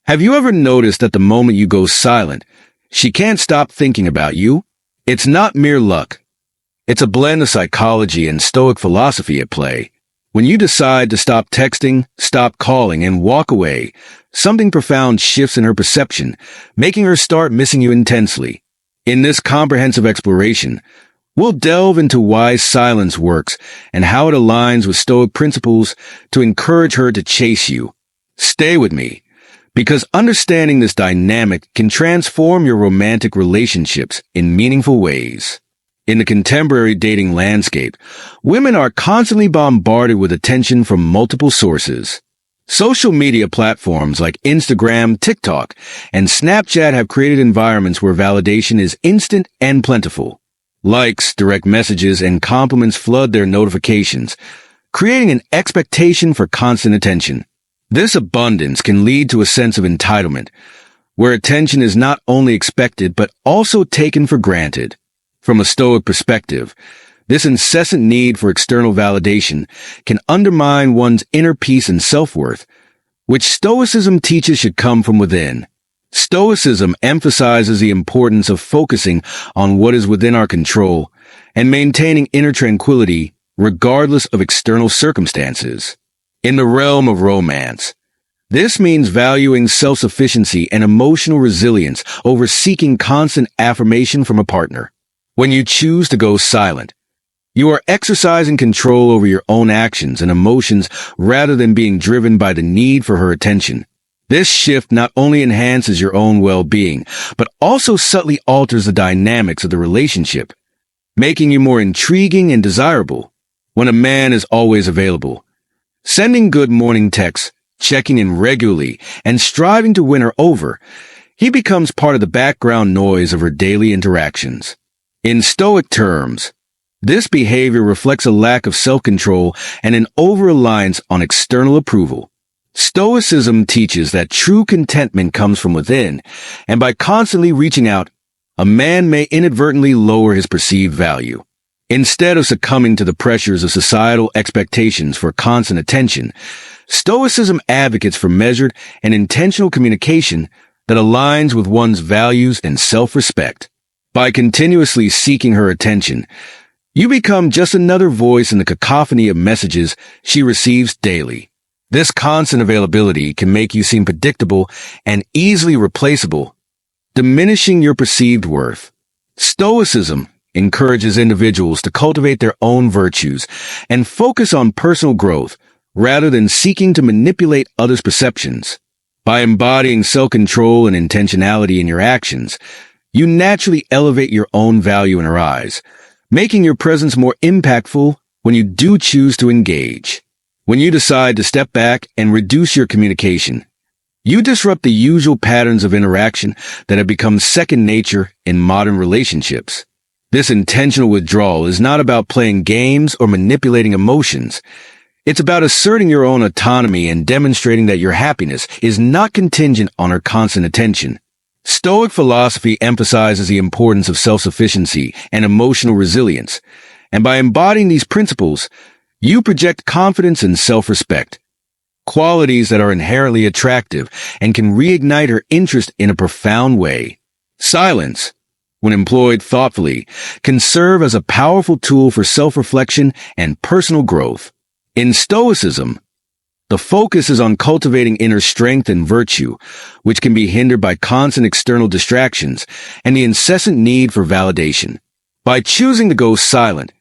Have you ever noticed that the moment you go silent, she can't stop thinking about you? It's not mere luck. It's a blend of psychology and Stoic philosophy at play. When you decide to stop texting, stop calling, and walk away, something profound shifts in her perception, making her start missing you intensely. In this comprehensive exploration, we'll delve into why silence works and how it aligns with Stoic principles to encourage her to chase you. Stay with me, because understanding this dynamic can transform your romantic relationships in meaningful ways. In the contemporary dating landscape, women are constantly bombarded with attention from multiple sources. Social media platforms like Instagram, TikTok, and Snapchat have created environments where validation is instant and plentiful. Likes, direct messages, and compliments flood their notifications, creating an expectation for constant attention. This abundance can lead to a sense of entitlement, where attention is not only expected but also taken for granted. From a Stoic perspective, this incessant need for external validation can undermine one's inner peace and self-worth, which Stoicism teaches should come from within. Stoicism emphasizes the importance of focusing on what is within our control and maintaining inner tranquility regardless of external circumstances. In the realm of romance, this means valuing self-sufficiency and emotional resilience over seeking constant affirmation from a partner. When you choose to go silent, you are exercising control over your own actions and emotions rather than being driven by the need for her attention. This shift not only enhances your own well-being, but also subtly alters the dynamics of the relationship, making you more intriguing and desirable. When a man is always available, sending good morning texts, checking in regularly, and striving to win her over, he becomes part of the background noise of her daily interactions. In Stoic terms, this behavior reflects a lack of self-control and an over-reliance on external approval. Stoicism teaches that true contentment comes from within, and by constantly reaching out, a man may inadvertently lower his perceived value. Instead of succumbing to the pressures of societal expectations for constant attention, Stoicism advocates for measured and intentional communication that aligns with one's values and self-respect. By continuously seeking her attention, you become just another voice in the cacophony of messages she receives daily. This constant availability can make you seem predictable and easily replaceable, diminishing your perceived worth. Stoicism encourages individuals to cultivate their own virtues and focus on personal growth rather than seeking to manipulate others' perceptions. By embodying self-control and intentionality in your actions, you naturally elevate your own value in her eyes, making your presence more impactful when you do choose to engage. When you decide to step back and reduce your communication, you disrupt the usual patterns of interaction that have become second nature in modern relationships. This intentional withdrawal is not about playing games or manipulating emotions. It's about asserting your own autonomy and demonstrating that your happiness is not contingent on her constant attention. Stoic philosophy emphasizes the importance of self-sufficiency and emotional resilience, and by embodying these principles, you project confidence and self-respect, qualities that are inherently attractive and can reignite her interest in a profound way. Silence, when employed thoughtfully, can serve as a powerful tool for self-reflection and personal growth. In Stoicism, the focus is on cultivating inner strength and virtue, which can be hindered by constant external distractions and the incessant need for validation. By choosing to go silent,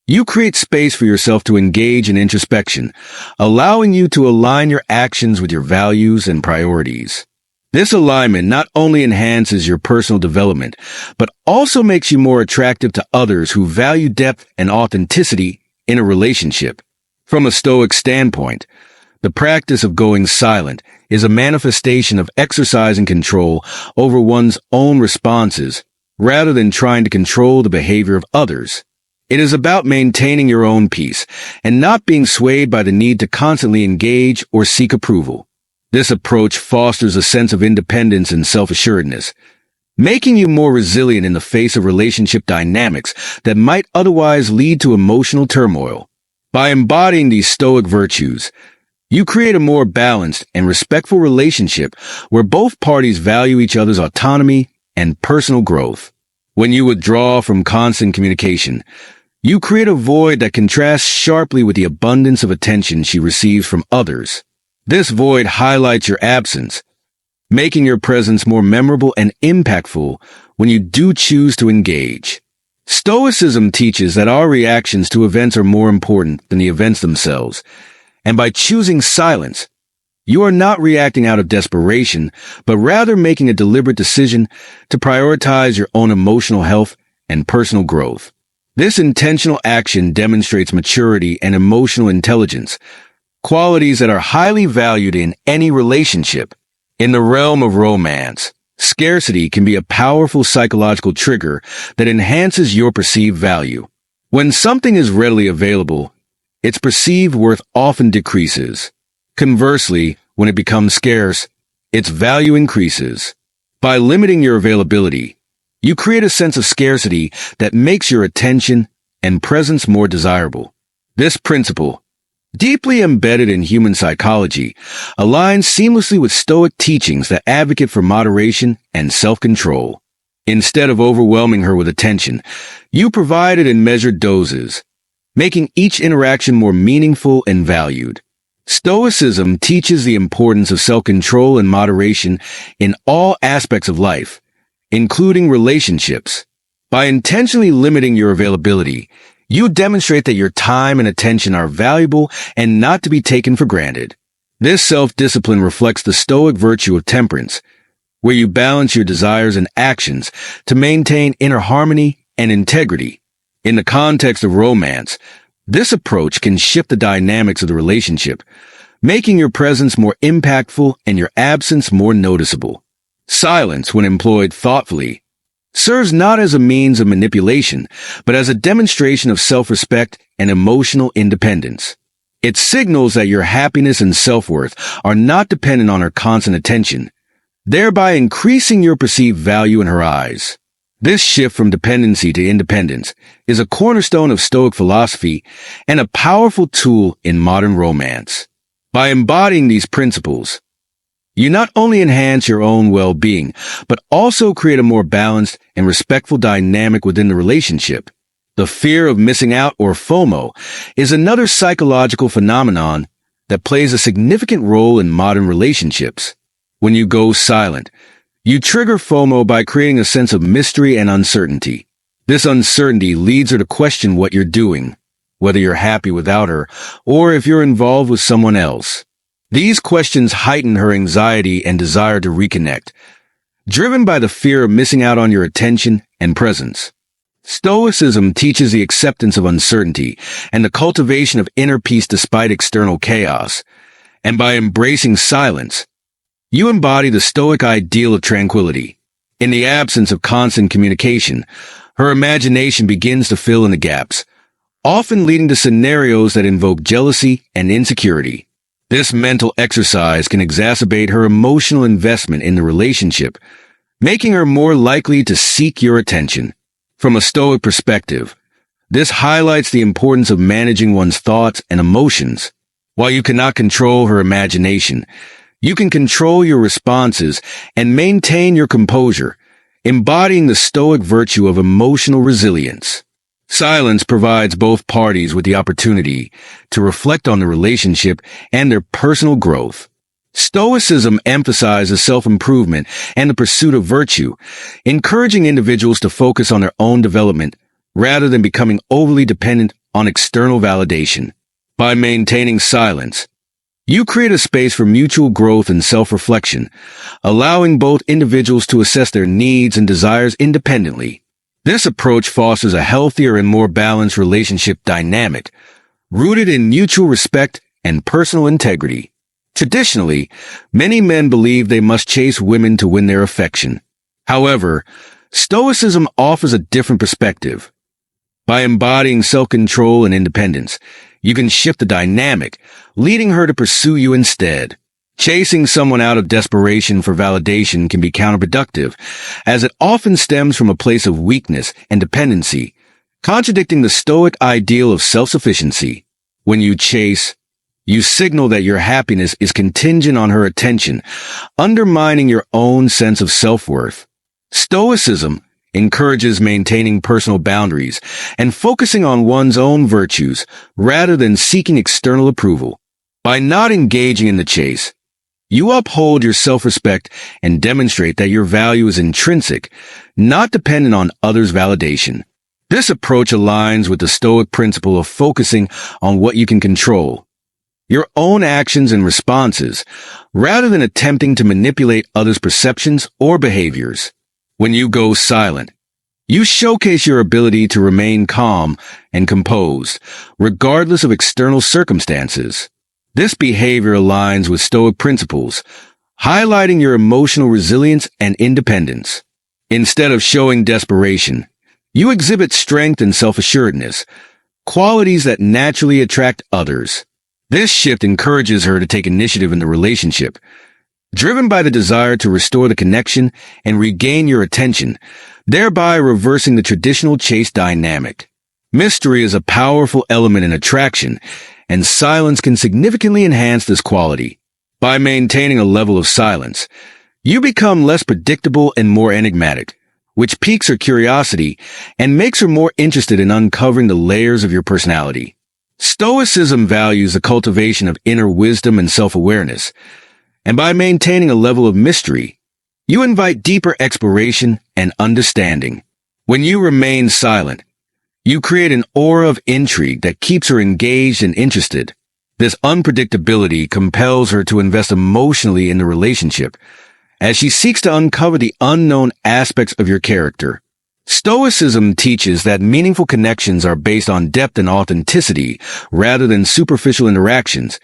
you create space for yourself to engage in introspection, allowing you to align your actions with your values and priorities. This alignment not only enhances your personal development, but also makes you more attractive to others who value depth and authenticity in a relationship. From a Stoic standpoint, the practice of going silent is a manifestation of exercising control over one's own responses rather than trying to control the behavior of others. It is about maintaining your own peace and not being swayed by the need to constantly engage or seek approval. This approach fosters a sense of independence and self-assuredness, making you more resilient in the face of relationship dynamics that might otherwise lead to emotional turmoil. By embodying these Stoic virtues, You create a more balanced and respectful relationship where both parties value each other's autonomy and personal growth. When you withdraw from constant communication, you create a void that contrasts sharply with the abundance of attention she receives from others. This void highlights your absence, making your presence more memorable and impactful when you do choose to engage. Stoicism teaches that our reactions to events are more important than the events themselves, and by choosing silence, you are not reacting out of desperation, but rather making a deliberate decision to prioritize your own emotional health and personal growth. This intentional action demonstrates maturity and emotional intelligence, qualities that are highly valued in any relationship. In the realm of romance, scarcity can be a powerful psychological trigger that enhances your perceived value. When something is readily available, its perceived worth often decreases. Conversely, when it becomes scarce, its value increases. By limiting your availability, you create a sense of scarcity that makes your attention and presence more desirable. This principle, deeply embedded in human psychology, aligns seamlessly with Stoic teachings that advocate for moderation and self-control. Instead of overwhelming her with attention, you provide it in measured doses, making each interaction more meaningful and valued. Stoicism teaches the importance of self-control and moderation in all aspects of life, including relationships. By intentionally limiting your availability, you demonstrate that your time and attention are valuable and not to be taken for granted. This self-discipline reflects the Stoic virtue of temperance, where you balance your desires and actions to maintain inner harmony and integrity. In the context of romance, this approach can shift the dynamics of the relationship, making your presence more impactful and your absence more noticeable. Silence, when employed thoughtfully, serves not as a means of manipulation, but as a demonstration of self-respect and emotional independence. It signals that your happiness and self-worth are not dependent on her constant attention, thereby increasing your perceived value in her eyes. This shift from dependency to independence is a cornerstone of Stoic philosophy and a powerful tool in modern romance. By embodying these principles, you not only enhance your own well-being, but also create a more balanced and respectful dynamic within the relationship. The fear of missing out, or FOMO, is another psychological phenomenon that plays a significant role in modern relationships. When you go silent, you trigger FOMO by creating a sense of mystery and uncertainty. This uncertainty leads her to question what you're doing, whether you're happy without her, or if you're involved with someone else. These questions heighten her anxiety and desire to reconnect, driven by the fear of missing out on your attention and presence. Stoicism teaches the acceptance of uncertainty and the cultivation of inner peace despite external chaos, and by embracing silence, you embody the Stoic ideal of tranquility. In the absence of constant communication, her imagination begins to fill in the gaps, often leading to scenarios that invoke jealousy and insecurity. This mental exercise can exacerbate her emotional investment in the relationship, making her more likely to seek your attention. From a Stoic perspective, this highlights the importance of managing one's thoughts and emotions. While you cannot control her imagination, you can control your responses and maintain your composure, embodying the Stoic virtue of emotional resilience. Silence provides both parties with the opportunity to reflect on the relationship and their personal growth. Stoicism emphasizes self-improvement and the pursuit of virtue, encouraging individuals to focus on their own development rather than becoming overly dependent on external validation. By maintaining silence, you create a space for mutual growth and self-reflection, allowing both individuals to assess their needs and desires independently. This approach fosters a healthier and more balanced relationship dynamic, rooted in mutual respect and personal integrity. Traditionally, many men believe they must chase women to win their affection. However, Stoicism offers a different perspective. By embodying self-control and independence, you can shift the dynamic, leading her to pursue you instead. Chasing someone out of desperation for validation can be counterproductive, as it often stems from a place of weakness and dependency, contradicting the Stoic ideal of self-sufficiency. When you chase, You signal that your happiness is contingent on her attention, undermining your own sense of self-worth. Stoicism encourages maintaining personal boundaries and focusing on one's own virtues rather than seeking external approval. By not engaging in the chase, you uphold your self-respect and demonstrate that your value is intrinsic, not dependent on others' validation. This approach aligns with the Stoic principle of focusing on what you can control, your own actions and responses, rather than attempting to manipulate others' perceptions or behaviors. When you go silent, you showcase your ability to remain calm and composed, regardless of external circumstances. This behavior aligns with Stoic principles, highlighting your emotional resilience and independence. Instead of showing desperation, you exhibit strength and self-assuredness, qualities that naturally attract others. This shift encourages her to take initiative in the relationship, driven by the desire to restore the connection and regain your attention, thereby reversing the traditional chase dynamic. Mystery is a powerful element in attraction, and silence can significantly enhance this quality. By maintaining a level of silence, you become less predictable and more enigmatic, which piques her curiosity and makes her more interested in uncovering the layers of your personality. Stoicism values the cultivation of inner wisdom and self-awareness, and by maintaining a level of mystery, you invite deeper exploration and understanding. When you remain silent, you create an aura of intrigue that keeps her engaged and interested. This unpredictability compels her to invest emotionally in the relationship, as she seeks to uncover the unknown aspects of your character. Stoicism teaches that meaningful connections are based on depth and authenticity rather than superficial interactions,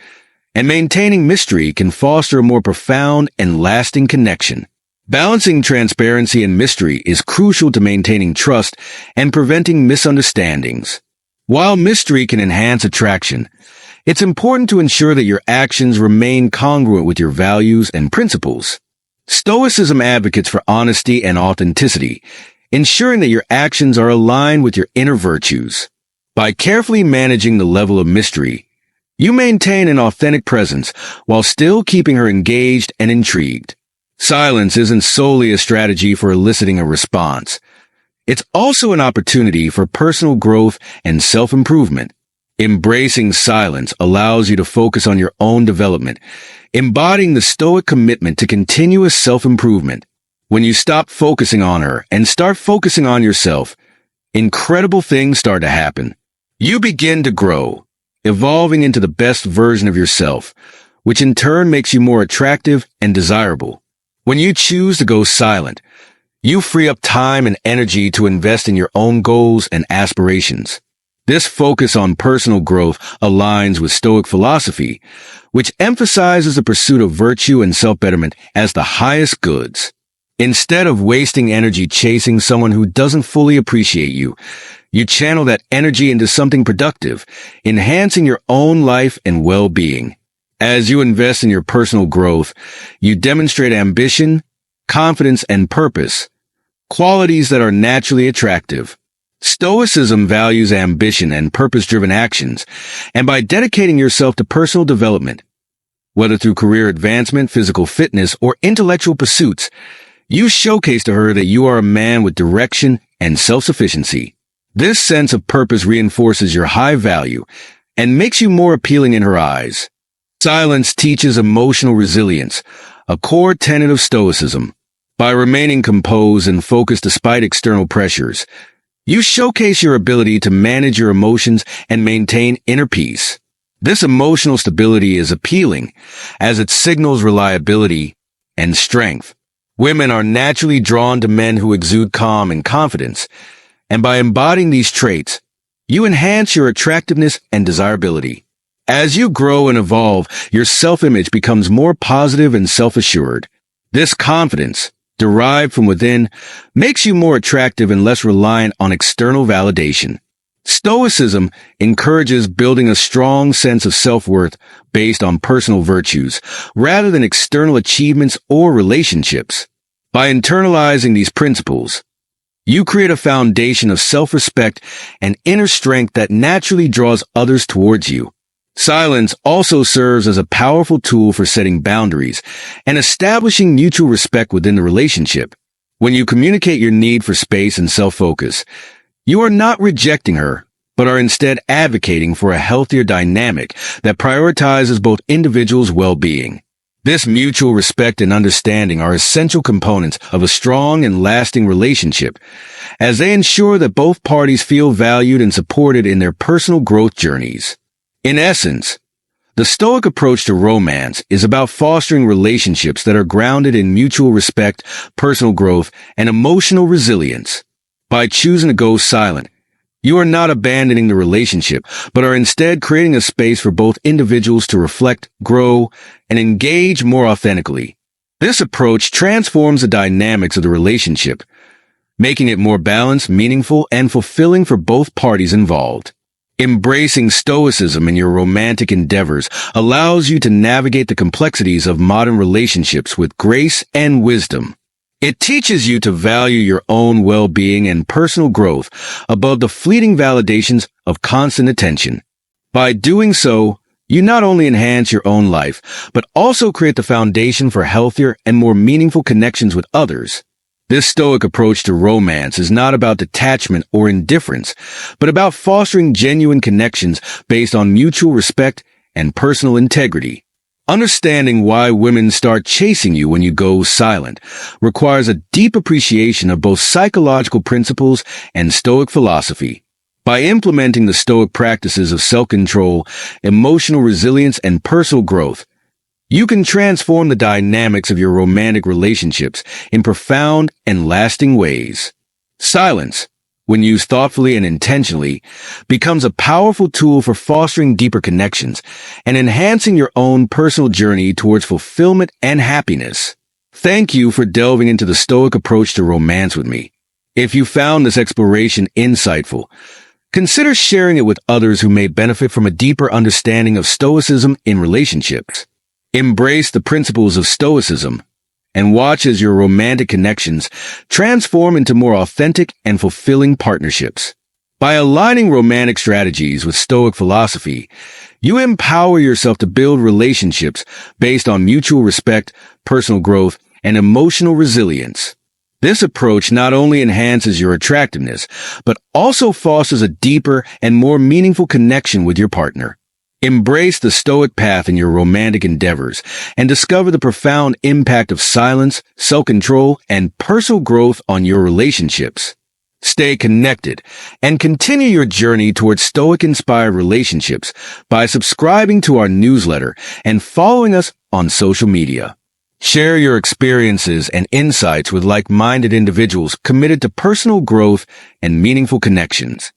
and maintaining mystery can foster a more profound and lasting connection. Balancing transparency and mystery is crucial to maintaining trust and preventing misunderstandings. While mystery can enhance attraction, it's important to ensure that your actions remain congruent with your values and principles. Stoicism advocates for honesty and authenticity, ensuring that your actions are aligned with your inner virtues. By carefully managing the level of mystery, you maintain an authentic presence while still keeping her engaged and intrigued. Silence isn't solely a strategy for eliciting a response. It's also an opportunity for personal growth and self-improvement. Embracing silence allows you to focus on your own development, embodying the Stoic commitment to continuous self-improvement. When you stop focusing on her and start focusing on yourself, incredible things start to happen. You begin to grow, evolving into the best version of yourself, which in turn makes you more attractive and desirable. When you choose to go silent, you free up time and energy to invest in your own goals and aspirations. This focus on personal growth aligns with Stoic philosophy, which emphasizes the pursuit of virtue and self-betterment as the highest goods. Instead of wasting energy chasing someone who doesn't fully appreciate you, you channel that energy into something productive, enhancing your own life and well-being. As you invest in your personal growth, you demonstrate ambition, confidence, and purpose, qualities that are naturally attractive. Stoicism values ambition and purpose-driven actions, and by dedicating yourself to personal development, whether through career advancement, physical fitness, or intellectual pursuits, you showcase to her that you are a man with direction and self-sufficiency. This sense of purpose reinforces your high value and makes you more appealing in her eyes. Silence teaches emotional resilience, a core tenet of Stoicism. By remaining composed and focused despite external pressures, you showcase your ability to manage your emotions and maintain inner peace. This emotional stability is appealing, as it signals reliability and strength. Women are naturally drawn to men who exude calm and confidence, and by embodying these traits, you enhance your attractiveness and desirability. As you grow and evolve, your self-image becomes more positive and self-assured. This confidence, derived from within, makes you more attractive and less reliant on external validation. Stoicism encourages building a strong sense of self-worth based on personal virtues, rather than external achievements or relationships. By internalizing these principles, you create a foundation of self-respect and inner strength that naturally draws others towards you. Silence also serves as a powerful tool for setting boundaries and establishing mutual respect within the relationship. When you communicate your need for space and self-focus, you are not rejecting her, but are instead advocating for a healthier dynamic that prioritizes both individuals' well-being. This mutual respect and understanding are essential components of a strong and lasting relationship, as they ensure that both parties feel valued and supported in their personal growth journeys. In essence, the Stoic approach to romance is about fostering relationships that are grounded in mutual respect, personal growth, and emotional resilience. By choosing to go silent, you are not abandoning the relationship, but are instead creating a space for both individuals to reflect, grow, and engage more authentically. This approach transforms the dynamics of the relationship, making it more balanced, meaningful, and fulfilling for both parties involved. Embracing Stoicism in your romantic endeavors allows you to navigate the complexities of modern relationships with grace and wisdom. It teaches you to value your own well-being and personal growth above the fleeting validations of constant attention. By doing so, you not only enhance your own life, but also create the foundation for healthier and more meaningful connections with others. This Stoic approach to romance is not about detachment or indifference, but about fostering genuine connections based on mutual respect and personal integrity. Understanding why women start chasing you when you go silent requires a deep appreciation of both psychological principles and Stoic philosophy. By implementing the Stoic practices of self-control, emotional resilience, and personal growth, you can transform the dynamics of your romantic relationships in profound and lasting ways. Silence, when used thoughtfully and intentionally, becomes a powerful tool for fostering deeper connections and enhancing your own personal journey towards fulfillment and happiness. Thank you for delving into the Stoic approach to romance with me. If you found this exploration insightful, consider sharing it with others who may benefit from a deeper understanding of Stoicism in relationships. Embrace the principles of Stoicism and watch as your romantic connections transform into more authentic and fulfilling partnerships. By aligning romantic strategies with Stoic philosophy, you empower yourself to build relationships based on mutual respect, personal growth, and emotional resilience. This approach not only enhances your attractiveness, but also fosters a deeper and more meaningful connection with your partner. Embrace the Stoic path in your romantic endeavors and discover the profound impact of silence, self-control, and personal growth on your relationships. Stay connected and continue your journey towards Stoic-inspired relationships by subscribing to our newsletter and following us on social media. Share your experiences and insights with like-minded individuals committed to personal growth and meaningful connections.